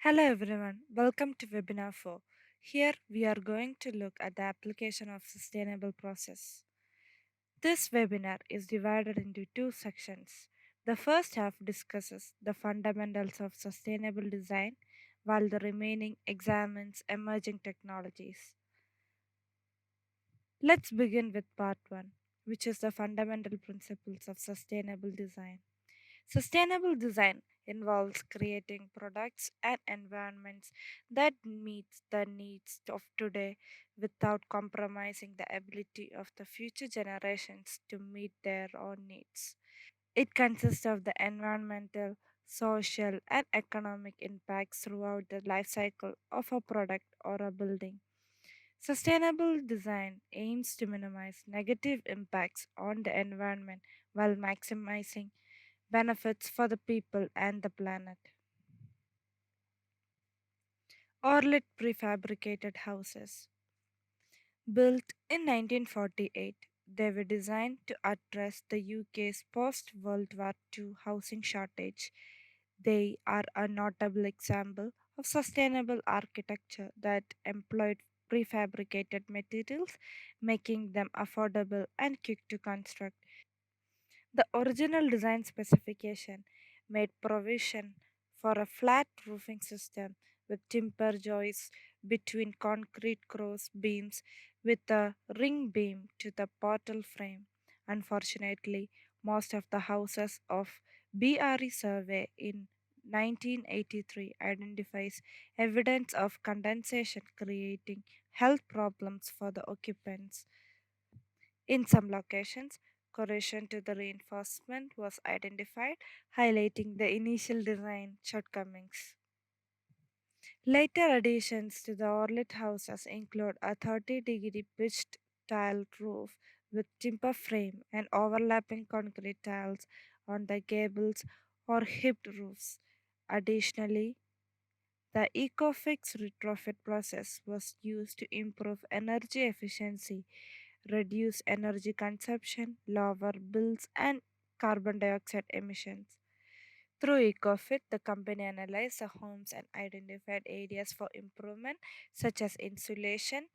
Hello everyone, welcome to webinar 4. Here we are going to look at the application of sustainable process. This webinar is divided into two sections. The first half discusses the fundamentals of sustainable design, while the remaining examines emerging technologies. Let's begin with part 1, which is the fundamental principles of sustainable design. Sustainable design involves creating products and environments that meet the needs of today without compromising the ability of the future generations to meet their own needs. It consists of the environmental, social, and economic impacts throughout the life cycle of a product or a building. Sustainable design aims to minimize negative impacts on the environment while maximizing benefits for the people and the planet. Orlit prefabricated houses. Built in 1948, they were designed to address the UK's post World War II housing shortage. They are a notable example of sustainable architecture that employed prefabricated materials, making them affordable and quick to construct. The original design specification made provision for a flat roofing system with timber joists between concrete cross beams with a ring beam to the portal frame. Unfortunately, most of the houses of BRE survey in 1983 identifies evidence of condensation creating health problems for the occupants. In some locations, corrosion to the reinforcement was identified, highlighting the initial design shortcomings. Later additions to the Orlet houses include a 30-degree pitched tile roof with timber frame and overlapping concrete tiles on the gables or hipped roofs. Additionally, the EcoFix retrofit process was used to improve energy efficiency, reduce energy consumption, lower bills, and carbon dioxide emissions. Through EcoFit, the company analyzed the homes and identified areas for improvement, such as insulation,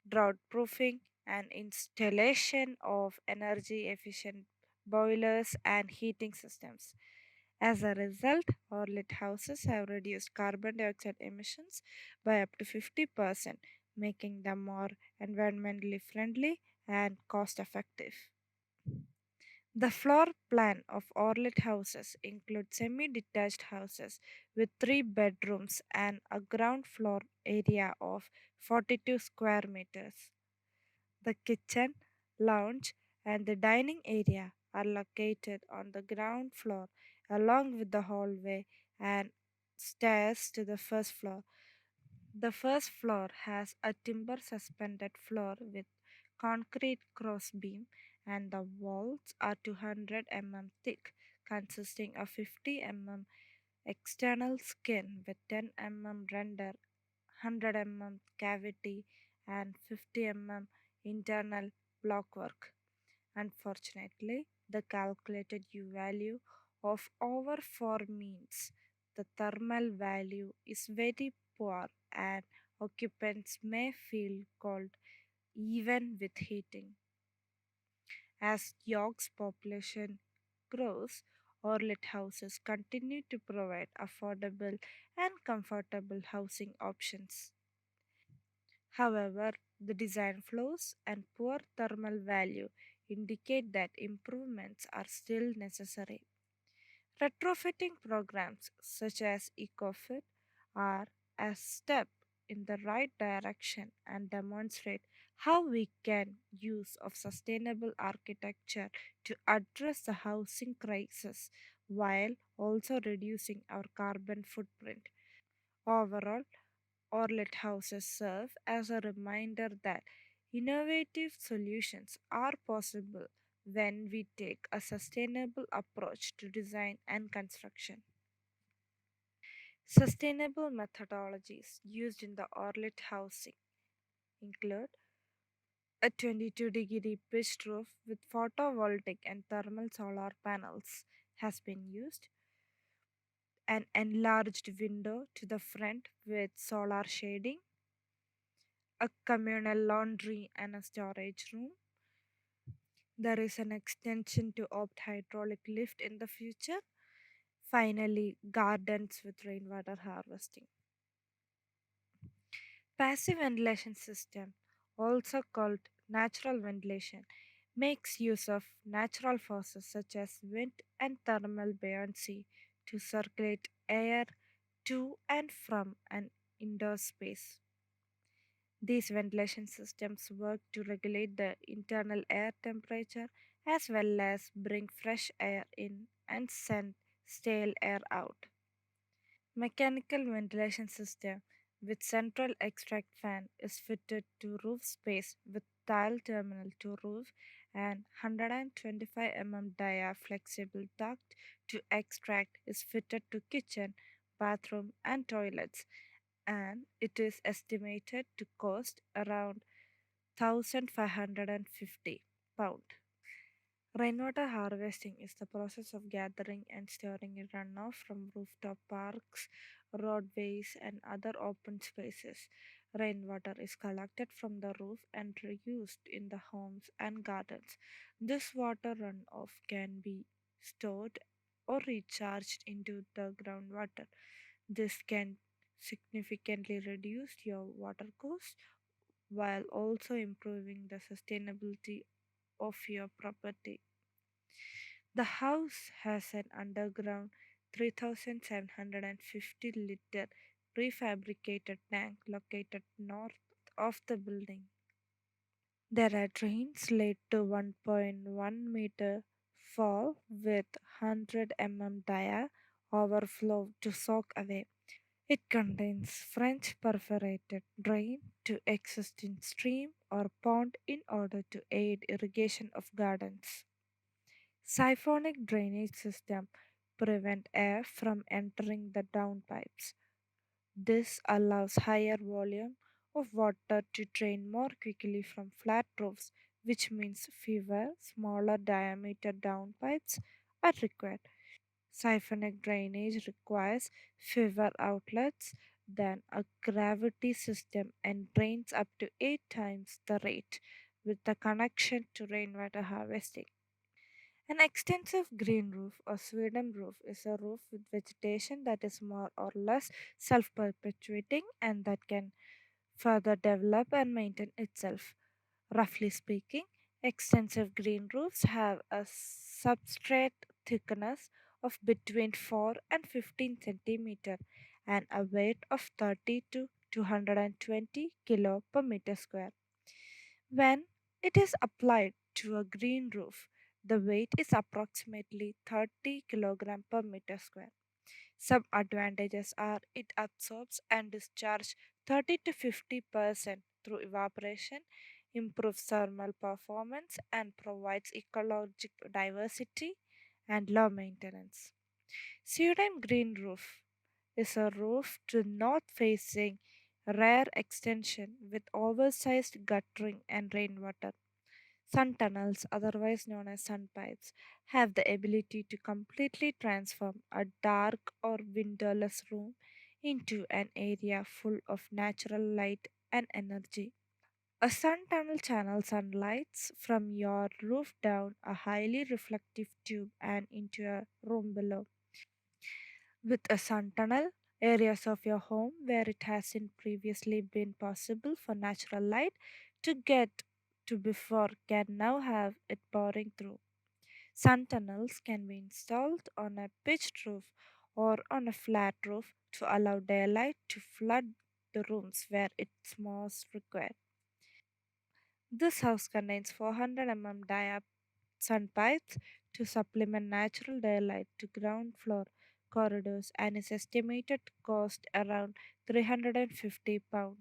drought proofing, and installation of energy efficient boilers and heating systems. As a result, Orlit houses have reduced carbon dioxide emissions by up to 50%, making them more environmentally friendly and cost effective. The floor plan of Orlit houses includes semi detached houses with 3 bedrooms and a ground floor area of 42 square meters. The kitchen, lounge, and the dining area are located on the ground floor, along with the hallway and stairs to the first floor. The first floor has a timber suspended floor with concrete crossbeam, and the walls are 200 mm thick, consisting of 50 mm external skin with 10 mm render, 100 mm cavity, and 50 mm internal blockwork. Unfortunately, the calculated U value of over 4 means the thermal value is very poor and occupants may feel cold even with heating. As York's population grows, Orlet houses continue to provide affordable and comfortable housing options. However, the design flaws and poor thermal value indicate that improvements are still necessary. Retrofitting programs such as EcoFit are a step in the right direction and demonstrate how we can use of sustainable architecture to address the housing crisis while also reducing our carbon footprint. Overall, Orlet houses serve as a reminder that innovative solutions are possible when we take a sustainable approach to design and construction. Sustainable methodologies used in the Orlet housing include a 22-degree pitched roof with photovoltaic and thermal solar panels has been used, an enlarged window to the front with solar shading, a communal laundry and a storage room. There is an extension to opt hydraulic lift in the future. Finally, gardens with rainwater harvesting. Passive ventilation system, also called natural ventilation, makes use of natural forces such as wind and thermal buoyancy to circulate air to and from an indoor space. These ventilation systems work to regulate the internal air temperature as well as bring fresh air in and send stale air out. Mechanical ventilation system with central extract fan is fitted to roof space with tile terminal to roof and 125 dia flexible duct to extract is fitted to kitchen, bathroom and toilets, and it is estimated to cost around 1550 pound. Rainwater harvesting is the process of gathering and storing a runoff from rooftop parks, roadways, and other open spaces. Rainwater is collected from the roof and reused in the homes and gardens. This water runoff can be stored or recharged into the groundwater. This can significantly reduce your water costs while also improving the sustainability of your property. The house has an underground 3,750 liter prefabricated tank located north of the building. There are drains laid to 1.1 meter fall with 100 dia overflow to soak away. It contains French perforated drain to existing stream or pond in order to aid irrigation of gardens. Siphonic drainage system prevent air from entering the downpipes. This allows higher volume of water to drain more quickly from flat roofs, which means fewer, smaller diameter downpipes are required. Siphonic drainage requires fewer outlets than a gravity system and drains up to 8 times the rate with the connection to rainwater harvesting. An extensive green roof or Sweden roof is a roof with vegetation that is more or less self perpetuating and that can further develop and maintain itself. Roughly speaking, extensive green roofs have a substrate thickness of between 4 and 15 centimeter and a weight of 30 to 220 kilo per meter square. When it is applied to a green roof, the weight is approximately 30 kg per meter square. Some advantages are it absorbs and discharges 30 to 50% through evaporation, improves thermal performance, and provides ecological diversity and low maintenance. Pseudo green roof is a roof to north facing rare extension with oversized guttering and rainwater. Sun tunnels, otherwise known as sun pipes, have the ability to completely transform a dark or windowless room into an area full of natural light and energy. A sun tunnel channels sunlight from your roof down a highly reflective tube and into a room below. With a sun tunnel, areas of your home where it hasn't previously been possible for natural light to get to before can now have it pouring through. Sun tunnels can be installed on a pitched roof or on a flat roof to allow daylight to flood the rooms where it's most required. This house contains 400 dia sun pipes to supplement natural daylight to ground floor corridors and is estimated to cost around 350 pounds.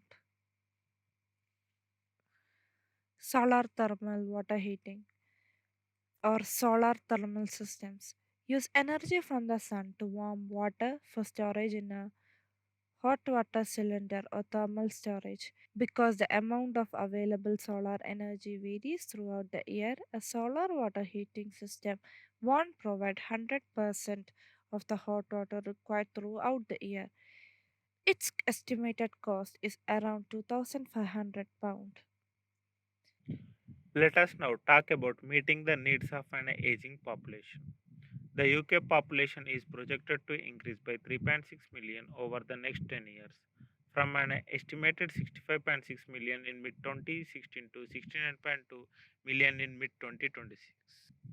Solar thermal water heating or solar thermal systems use energy from the sun to warm water for storage in a hot water cylinder or thermal storage. Because the amount of available solar energy varies throughout the year, a solar water heating system won't provide 100% of the hot water required throughout the year. Its estimated cost is around £2,500. Let us now talk about meeting the needs of an aging population. The UK population is projected to increase by 3.6 million over the next 10 years, from an estimated 65.6 million in mid 2016 to 69.2 million in mid 2026.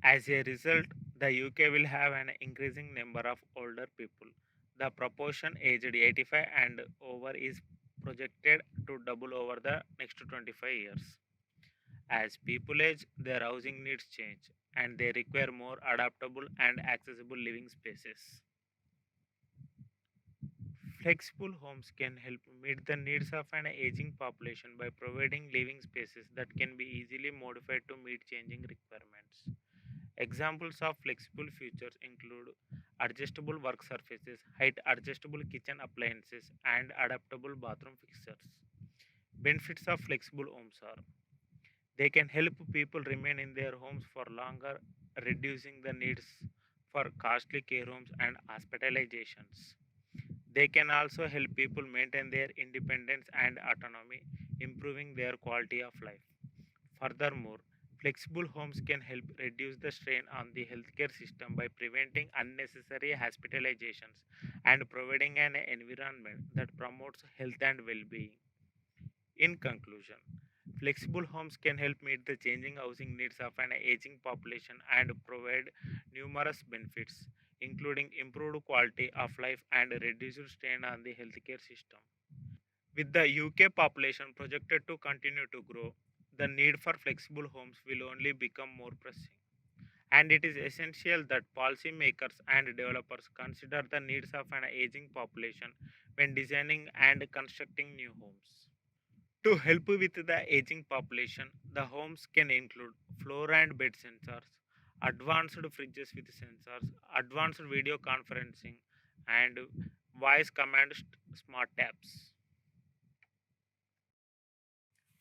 As a result, the UK will have an increasing number of older people. The proportion aged 85 and over is projected to double over the next 25 years. As people age, their housing needs change and they require more adaptable and accessible living spaces. Flexible homes can help meet the needs of an aging population by providing living spaces that can be easily modified to meet changing requirements. Examples of flexible features include adjustable work surfaces, height adjustable kitchen appliances, and adaptable bathroom fixtures. Benefits of flexible homes are they can help people remain in their homes for longer, reducing the needs for costly care homes and hospitalizations. They can also help people maintain their independence and autonomy, improving their quality of life. Furthermore, flexible homes can help reduce the strain on the healthcare system by preventing unnecessary hospitalizations and providing an environment that promotes health and well being. In conclusion, flexible homes can help meet the changing housing needs of an aging population and provide numerous benefits, including improved quality of life and reduced strain on the healthcare system. With the UK population projected to continue to grow, the need for flexible homes will only become more pressing. And it is essential that policymakers and developers consider the needs of an aging population when designing and constructing new homes. To help with the aging population, the homes can include floor and bed sensors, advanced fridges with sensors, advanced video conferencing, and voice command smart taps.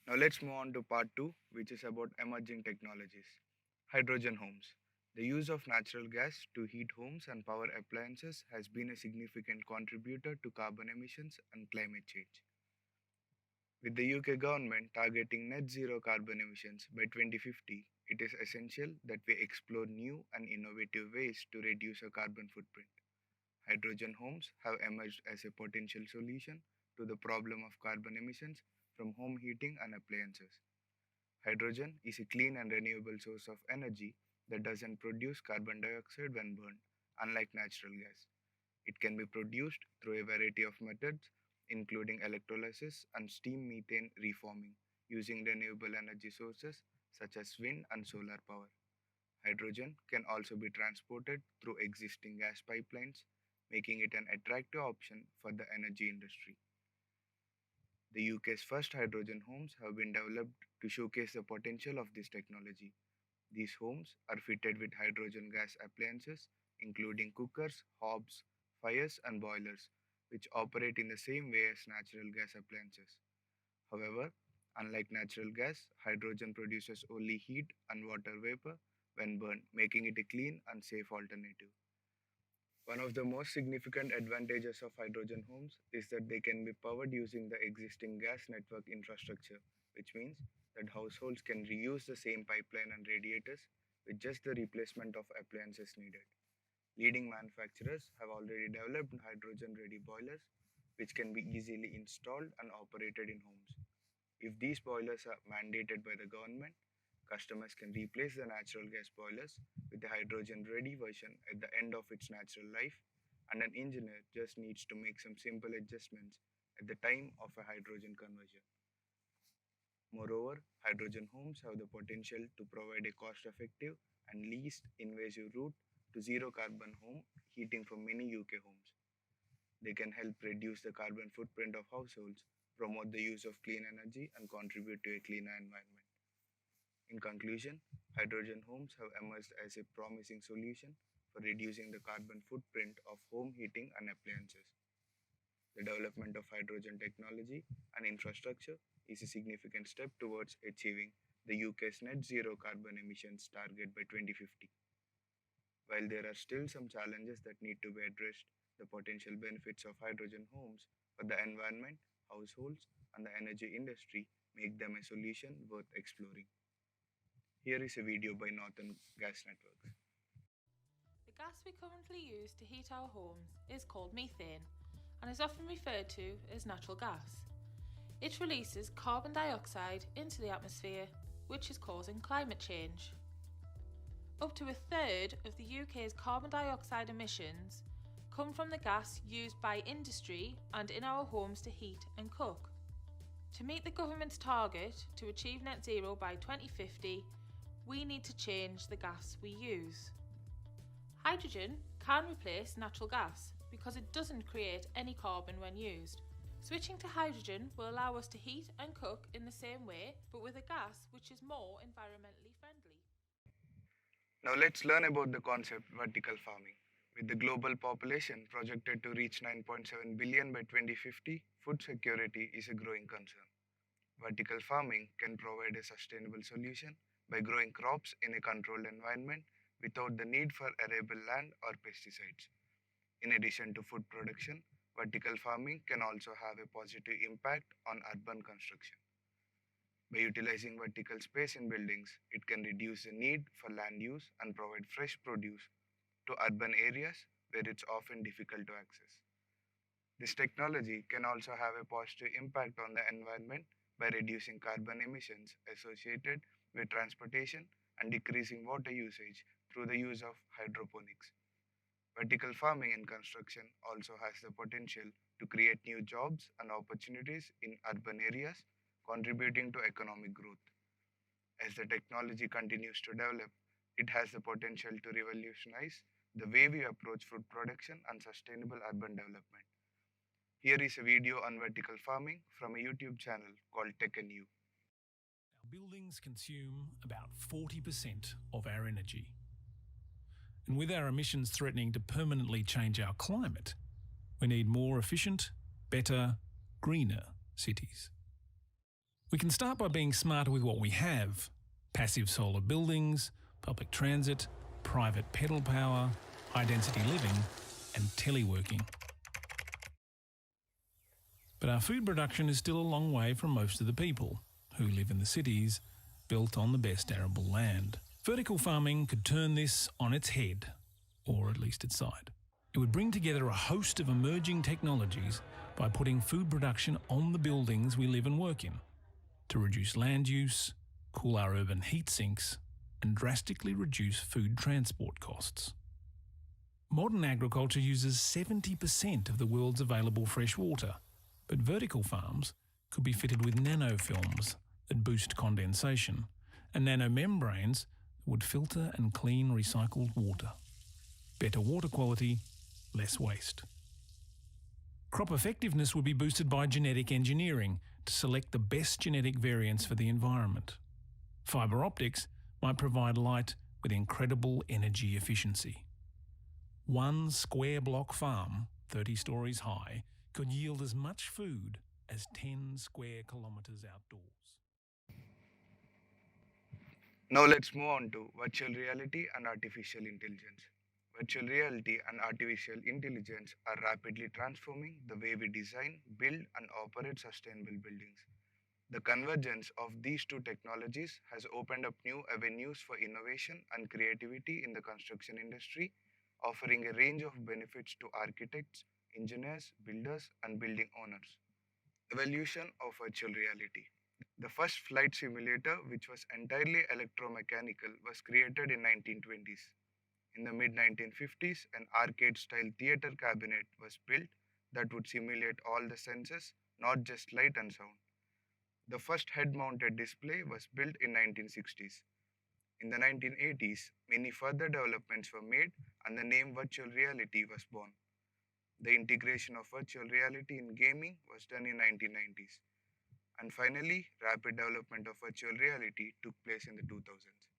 Now let's move on to part 2, which is about emerging technologies. Hydrogen homes. The use of natural gas to heat homes and power appliances has been a significant contributor to carbon emissions and climate change. With the UK government targeting net zero carbon emissions by 2050, it is essential that we explore new and innovative ways to reduce our carbon footprint. Hydrogen homes have emerged as a potential solution to the problem of carbon emissions from home heating and appliances. Hydrogen is a clean and renewable source of energy that doesn't produce carbon dioxide when burned, unlike natural gas. It can be produced through a variety of methods, including electrolysis and steam methane reforming, using renewable energy sources such as wind and solar power. Hydrogen can also be transported through existing gas pipelines, making it an attractive option for the energy industry. The UK's first hydrogen homes have been developed to showcase the potential of this technology. These homes are fitted with hydrogen gas appliances, including cookers, hobs, fires, and boilers, which operate in the same way as natural gas appliances. However, unlike natural gas, hydrogen produces only heat and water vapor when burned, making it a clean and safe alternative. One of the most significant advantages of hydrogen homes is that they can be powered using the existing gas network infrastructure, which means that households can reuse the same pipeline and radiators with just the replacement of appliances needed. Leading manufacturers have already developed hydrogen ready boilers, which can be easily installed and operated in homes. If these boilers are mandated by the government, customers can replace the natural gas boilers with a hydrogen ready version at the end of its natural life, and an engineer just needs to make some simple adjustments at the time of a hydrogen conversion. Moreover, hydrogen homes have the potential to provide a cost effective and least invasive route to zero carbon home heating for many UK homes. They can help reduce the carbon footprint of households, promote the use of clean energy, and contribute to a cleaner environment. In conclusion, hydrogen homes have emerged as a promising solution for reducing the carbon footprint of home heating and appliances. The development of hydrogen technology and infrastructure is a significant step towards achieving the UK's net zero carbon emissions target by 2050. While there are still some challenges that need to be addressed, the potential benefits of hydrogen homes for the environment, households, and the energy industry make them a solution worth exploring. Here is a video by Northern Gas Networks. The gas we currently use to heat our homes is called methane and is often referred to as natural gas. It releases carbon dioxide into the atmosphere, which is causing climate change. Up to a third of the UK's carbon dioxide emissions come from the gas used by industry and in our homes to heat and cook. To meet the government's target to achieve net zero by 2050, we need to change the gas we use. Hydrogen can replace natural gas because it doesn't create any carbon when used. Switching to hydrogen will allow us to heat and cook in the same way, but with a gas which is more environmentally friendly. Now let's learn about the concept vertical farming. With the global population projected to reach 9.7 billion by 2050, food security is a growing concern. Vertical farming can provide a sustainable solution by growing crops in a controlled environment without the need for arable land or pesticides. In addition to food production, vertical farming can also have a positive impact on urban construction. By utilizing vertical space in buildings, it can reduce the need for land use and provide fresh produce to urban areas where it's often difficult to access. This technology can also have a positive impact on the environment by reducing carbon emissions associated with transportation and decreasing water usage through the use of hydroponics. Vertical farming in construction also has the potential to create new jobs and opportunities in urban areas, contributing to economic growth. As the technology continues to develop, it has the potential to revolutionize the way we approach food production and sustainable urban development. Here is a video on vertical farming from a YouTube channel called Tech and You. Our buildings consume about 40% of our energy. And with our emissions threatening to permanently change our climate, we need more efficient, better, greener cities. We can start by being smarter with what we have: passive solar buildings, public transit, private pedal power, high-density living, and teleworking. But our food production is still a long way from most of the people who live in the cities built on the best arable land. Vertical farming could turn this on its head, or at least its side. It would bring together a host of emerging technologies by putting food production on the buildings we live and work in, to reduce land use, cool our urban heat sinks, and drastically reduce food transport costs. Modern agriculture uses 70% of the world's available fresh water, but vertical farms could be fitted with nanofilms that boost condensation and nanomembranes that would filter and clean recycled water. Better water quality, less waste. Crop effectiveness would be boosted by genetic engineering to select the best genetic variants for the environment. Fibre optics might provide light with incredible energy efficiency. One square block farm, 30 stories high, could yield as much food as 10 square kilometres outdoors. Now let's move on to virtual reality and artificial intelligence. Virtual reality and artificial intelligence are rapidly transforming the way we design, build, and operate sustainable buildings. The convergence of these two technologies has opened up new avenues for innovation and creativity in the construction industry, offering a range of benefits to architects, engineers, builders, and building owners. Evolution of virtual reality. The first flight simulator, which was entirely electromechanical, was created in 1920s. In the mid 1950s, an arcade-style theater cabinet was built that would simulate all the senses, not just light and sound. The first head-mounted display was built in 1960s. In the 1980s, many further developments were made and the name virtual reality was born. The integration of virtual reality in gaming was done in 1990s. And finally, rapid development of virtual reality took place in the 2000s.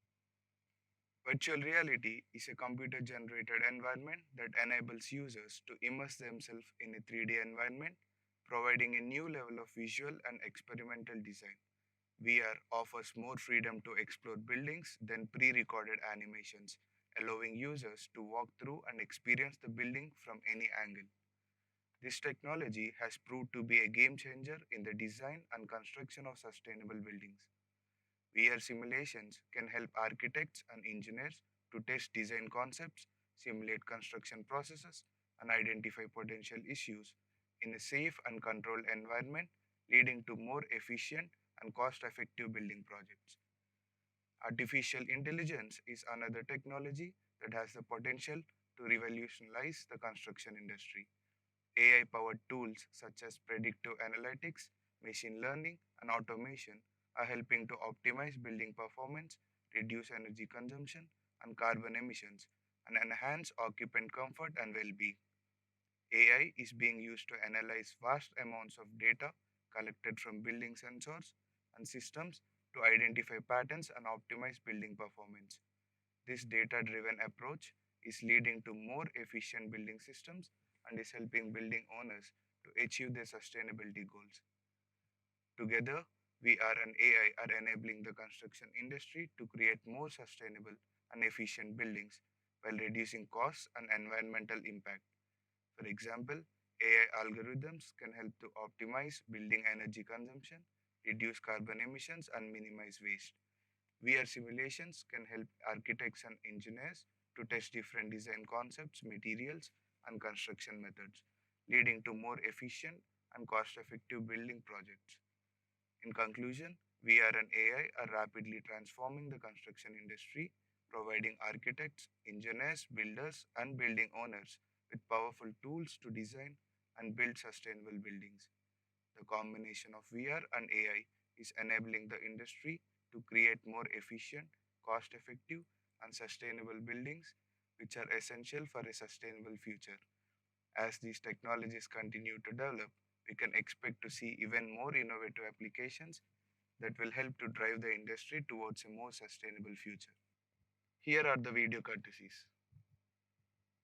Virtual reality is a computer-generated environment that enables users to immerse themselves in a 3D environment, providing a new level of visual and experimental design. VR offers more freedom to explore buildings than pre-recorded animations, allowing users to walk through and experience the building from any angle. This technology has proved to be a game changer in the design and construction of sustainable buildings. VR simulations can help architects and engineers to test design concepts, simulate construction processes, and identify potential issues in a safe and controlled environment, leading to more efficient and cost effective building projects. Artificial intelligence is another technology that has the potential to revolutionize the construction industry. AI powered tools such as predictive analytics, machine learning, and automation are helping to optimize building performance, reduce energy consumption and carbon emissions, and enhance occupant comfort and well being. AI is being used to analyze vast amounts of data collected from building sensors and systems to identify patterns and optimize building performance. This data driven approach is leading to more efficient building systems and is helping building owners to achieve their sustainability goals. Together, VR and AI are enabling the construction industry to create more sustainable and efficient buildings while reducing costs and environmental impact. For example, AI algorithms can help to optimize building energy consumption, reduce carbon emissions, and minimize waste. VR simulations can help architects and engineers to test different design concepts, materials, and construction methods, leading to more efficient and cost effective building projects. In conclusion, VR and AI are rapidly transforming the construction industry, providing architects, engineers, builders, and building owners with powerful tools to design and build sustainable buildings. The combination of VR and AI is enabling the industry to create more efficient, cost effective, and sustainable buildings, which are essential for a sustainable future. As these technologies continue to develop, we can expect to see even more innovative applications that will help to drive the industry towards a more sustainable future. Here are the video courtesies.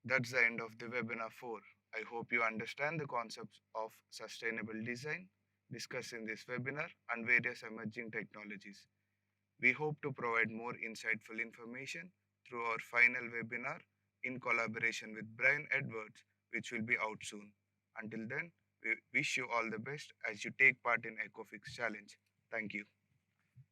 That's the end of the webinar 4. I hope you understand the concepts of sustainable design discussed in this webinar and various emerging technologies. We hope to provide more insightful information through our final webinar in collaboration with Brian Edwards, which will be out soon. Until then, we wish you all the best as you take part in EcoFix Challenge. Thank you.